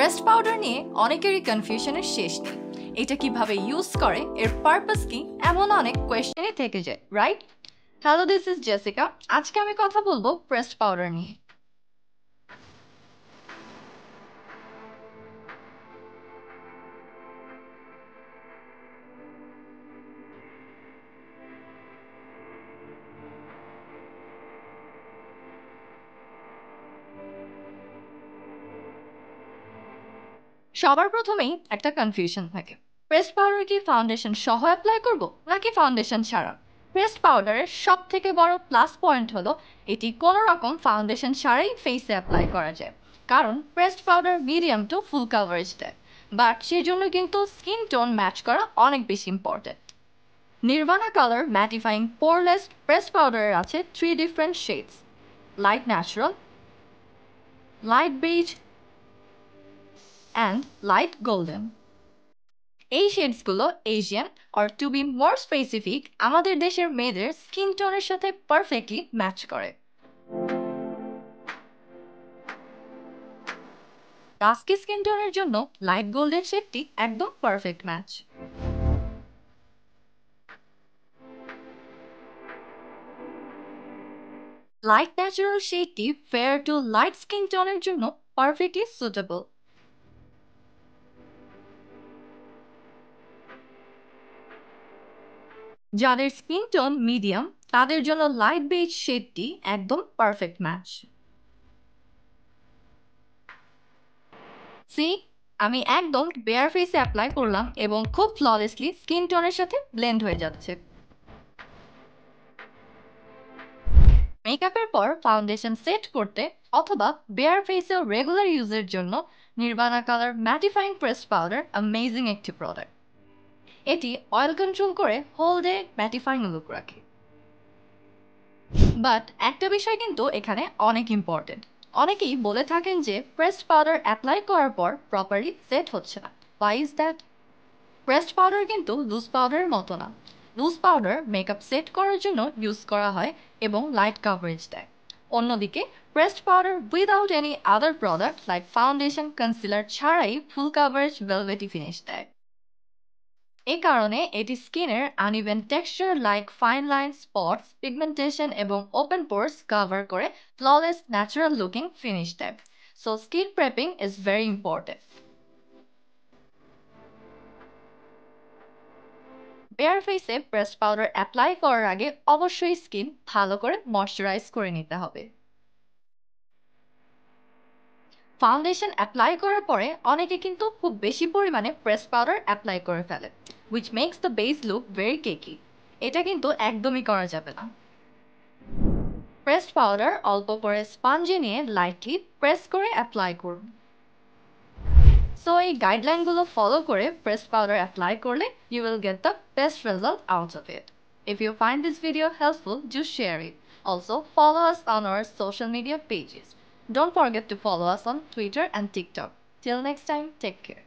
Pressed powder নিয়ে অনেকেরই কনফিউশনের শেষ নেই। এটা কিভাবে ইউজ করে, এর পারপাস কি, এমন অনেক কোয়েশ্চেনই থেকে যায়, right? Hello, this is Jessica. আজকে আমি কথা বলবো প্রেসড পাউডার নিয়ে। সবার প্রথমেই একটা কনফিউশন থাকে, প্রেসড পাউডার কি ফাউন্ডেশন সহ অ্যাপ্লাই করব নাকি ফাউন্ডেশন ছাড়া? প্রেসড পাউডারের সব থেকে বড় প্লাস পয়েন্ট হলো এটি কোনো রকম ফাউন্ডেশন ছাড়াই ফেসে অ্যাপ্লাই করা যায়, কারণ pressed powder medium to full coverage দেয়। বাট সেই জন্য কিন্তু স্কিন টোন ম্যাচ করা অনেক বেশি important. Nirvana colour mattifying poreless pressed পাউডারের আছে 3 different shades: light natural, light beige and light golden. এই শেডসগুলো Asian or to be more specific আমাদের দেশের মেয়েদের স্কিন টোনের সাথে পারফেক্টলি ম্যাচ করে। ডাস্কি স্কিন টোনের জন্য লাইট গোল্ডেন শেডটি একদম পারফেক্ট ম্যাচ। লাইট ন্যাচারাল শেডটি ফেয়ার টু লাইট স্কিন টোনের জন্য পারফেক্টলি সুটেবল। যাদের স্কিন টোন মিডিয়াম তাদের জন্য লাইট বেজ শেডটি একদম পারফেক্ট ম্যাচ। সি, আমি একদম বেয়ার ফেসে অ্যাপ্লাই করলাম এবং খুব ফ্ললেসলি স্কিন টোনের সাথে ব্লেন্ড হয়ে যাচ্ছে। মেকআপের পর ফাউন্ডেশন সেট করতে অথবা বেয়ার ফেসেও রেগুলার ইউজের জন্য Nirvana colour mattifying press powder amazing একটি প্রোডাক্ট। এটি অয়েল কন্ট্রোল করে হোল ডে ম্যাটিফাইং লুক রাখে। বাট একটা বিষয় কিন্তু এখানে অনেক ইম্পর্টেন্ট। অনেকেই বলে থাকেন যে প্রেসড পাউডার অ্যাপ্লাই করার পর প্রপারলি সেট হচ্ছে না। Why is that? Pressed powder কিন্তু লুজ পাউডারের মতো না। লুজ পাউডার মেকআপ সেট করার জন্য ইউজ করা হয় এবং লাইট কাভারেজ দেয়। অন্যদিকে pressed powder without any other product like foundation concealer ছাড়াই ফুল কাভারেজ ভেলভেটি ফিনিশ দেয়। এই কারণে এটি স্কিনের uneven texture like fine line, spots, pigmentation এবং ওপেন পোরস কভার করে ফ্ললেস ন্যাচারাল লুকিং ফিনিশ দেয়। So skin prepping is very important. Bare ফেসে প্রেসড পাউডার অ্যাপ্লাই করার আগে অবশ্যই স্কিন ভালো করে ময়শ্চারাইজ করে নিতে হবে। ফাউন্ডেশন অ্যাপ্লাই করার পরে অনেকে কিন্তু খুব বেশি পরিমাণে প্রেসড পাউডার অ্যাপ্লাই করে ফেলে, which makes the base look very cakey. এটা কিন্তু একদমই করা যাবে না। প্রেসড পাউডার অল্প করে স্পঞ্জে নিয়ে লাইটলি প্রেস করে অ্যাপ্লাই করুন। সো এই গাইডলাইনগুলো ফলো করে প্রেসড পাউডার অ্যাপ্লাই করলে you will get the best result out of it. If you find this video helpful, do share it. Also, follow us on our social media pages. Don't forget to follow us on Twitter and TikTok. Till next time, take care.